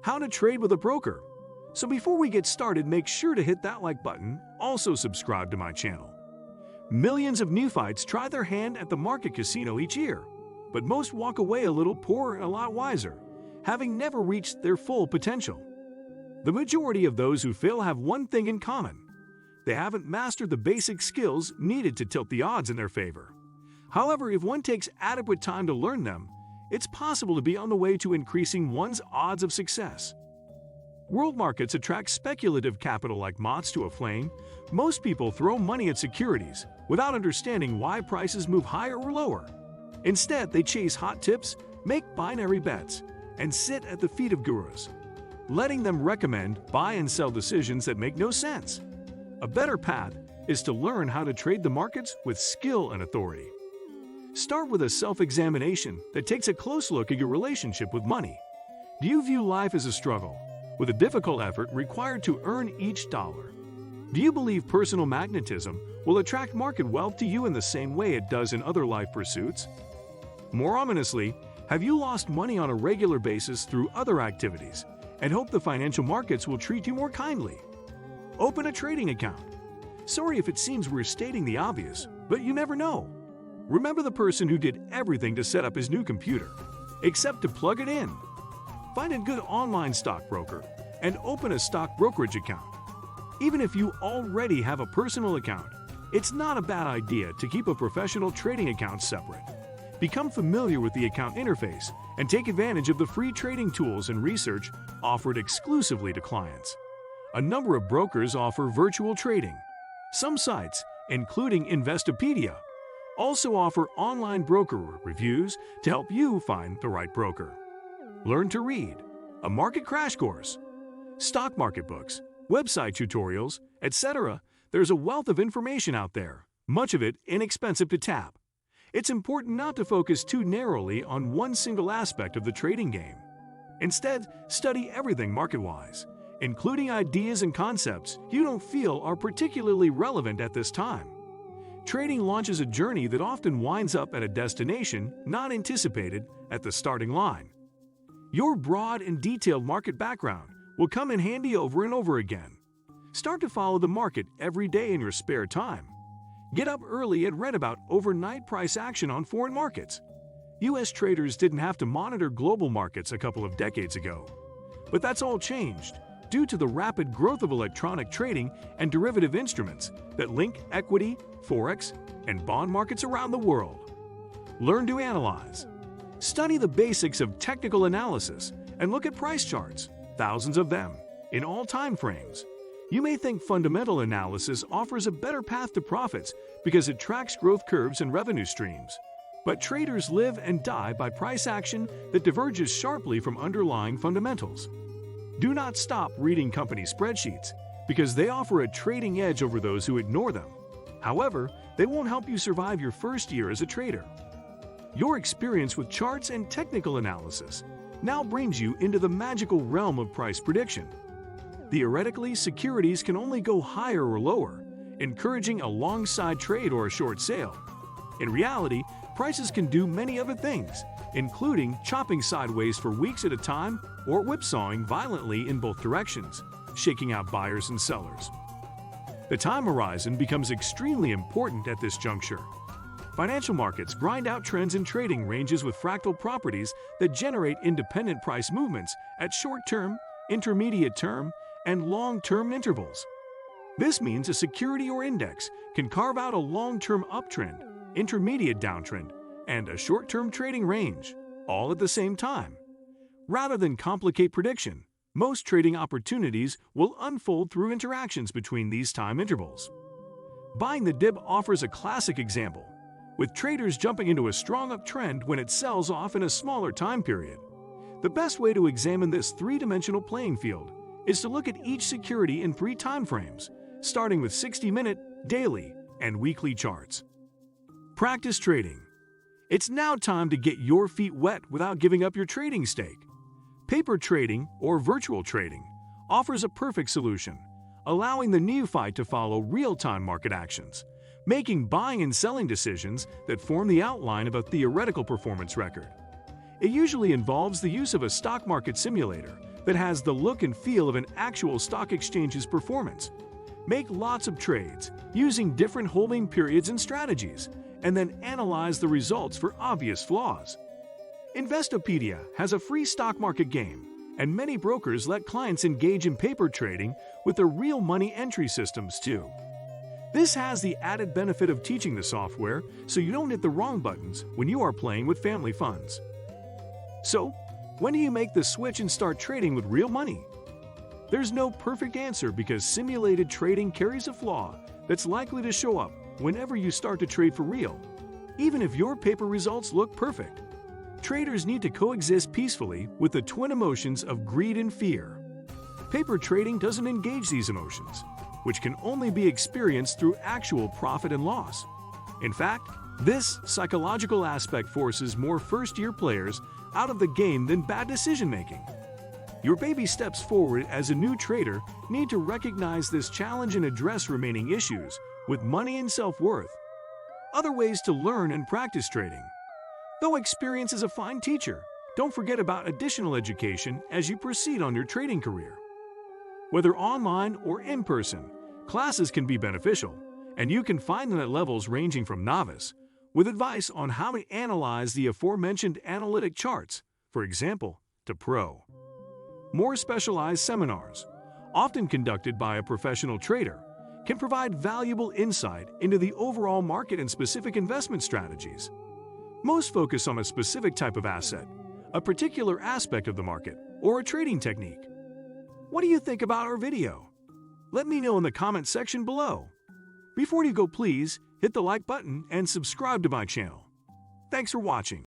How to trade with a broker. So before we get started, make sure to hit that like button, also subscribe to my channel. Millions of neophytes try their hand at the market casino each year, but most walk away a little poorer and a lot wiser, having never reached their full potential. The majority of those who fail have one thing in common. They haven't mastered the basic skills needed to tilt the odds in their favor. However, if one takes adequate time to learn them, it's possible to be on the way to increasing one's odds of success. World markets attract speculative capital like moths to a flame. Most people throw money at securities without understanding why prices move higher or lower. Instead, they chase hot tips, make binary bets, and sit at the feet of gurus, letting them recommend buy and sell decisions that make no sense. A better path is to learn how to trade the markets with skill and authority. Start with a self-examination that takes a close look at your relationship with money. Do you view life as a struggle, with a difficult effort required to earn each dollar? Do you believe personal magnetism will attract market wealth to you in the same way it does in other life pursuits? More ominously, have you lost money on a regular basis through other activities and hope the financial markets will treat you more kindly? Open a trading account. Sorry if it seems we're stating the obvious, but you never know. Remember the person who did everything to set up his new computer, except to plug it in. Find a good online stockbroker and open a stock brokerage account. Even if you already have a personal account, it's not a bad idea to keep a professional trading account separate. Become familiar with the account interface and take advantage of the free trading tools and research offered exclusively to clients. A number of brokers offer virtual trading. Some sites, including Investopedia, also offer online broker reviews to help you find the right broker. Learn to read, a market crash course, stock market books, website tutorials, etc. There's a wealth of information out there, much of it inexpensive to tap. It's important not to focus too narrowly on one single aspect of the trading game. Instead, study everything market-wise, including ideas and concepts you don't feel are particularly relevant at this time. Trading launches a journey that often winds up at a destination not anticipated at the starting line. Your broad and detailed market background will come in handy over and over again. Start to follow the market every day in your spare time. Get up early and read about overnight price action on foreign markets. U.S. traders didn't have to monitor global markets a couple of decades ago. But that's all changed due to the rapid growth of electronic trading and derivative instruments that link equity, forex, and bond markets around the world. Learn to analyze. Study the basics of technical analysis and look at price charts, thousands of them, in all time frames. You may think fundamental analysis offers a better path to profits because it tracks growth curves and revenue streams. But traders live and die by price action that diverges sharply from underlying fundamentals. Do not stop reading company spreadsheets because they offer a trading edge over those who ignore them. However, they won't help you survive your first year as a trader. Your experience with charts and technical analysis now brings you into the magical realm of price prediction. Theoretically, securities can only go higher or lower, encouraging a long side trade or a short sale. In reality, prices can do many other things, including chopping sideways for weeks at a time or whipsawing violently in both directions, shaking out buyers and sellers. The time horizon becomes extremely important at this juncture. Financial markets grind out trends in trading ranges with fractal properties that generate independent price movements at short-term, intermediate-term, and long-term intervals. This means a security or index can carve out a long-term uptrend, intermediate downtrend, and a short-term trading range, all at the same time. Rather than complicate prediction, most trading opportunities will unfold through interactions between these time intervals. Buying the dip offers a classic example, with traders jumping into a strong uptrend when it sells off in a smaller time period. The best way to examine this three-dimensional playing field is to look at each security in 3 time frames, starting with 60-minute, daily, and weekly charts. Practice trading. It's now time to get your feet wet without giving up your trading stake. Paper trading, or virtual trading, offers a perfect solution, allowing the neophyte to follow real-time market actions, making buying and selling decisions that form the outline of a theoretical performance record. It usually involves the use of a stock market simulator that has the look and feel of an actual stock exchange's performance. Make lots of trades using different holding periods and strategies, and then analyze the results for obvious flaws. Investopedia has a free stock market game, and many brokers let clients engage in paper trading with their real money entry systems too. This has the added benefit of teaching the software so you don't hit the wrong buttons when you are playing with family funds. So, when do you make the switch and start trading with real money? There's no perfect answer because simulated trading carries a flaw that's likely to show up whenever you start to trade for real, even if your paper results look perfect. Traders need to coexist peacefully with the twin emotions of greed and fear. Paper trading doesn't engage these emotions, which can only be experienced through actual profit and loss. In fact, this psychological aspect forces more first-year players out of the game than bad decision-making. Your baby steps forward as a new trader need to recognize this challenge and address remaining issues with money and self-worth. Other ways to learn and practice trading. Though experience is a fine teacher, don't forget about additional education as you proceed on your trading career. Whether online or in person, classes can be beneficial, and you can find them at levels ranging from novice, with advice on how to analyze the aforementioned analytic charts, for example, to pro. More specialized seminars, often conducted by a professional trader, can provide valuable insight into the overall market and specific investment strategies. Most focus on a specific type of asset, a particular aspect of the market, or a trading technique. What do you think about our video? Let me know in the comment section below. Before you go, please hit the like button and subscribe to my channel. Thanks for watching.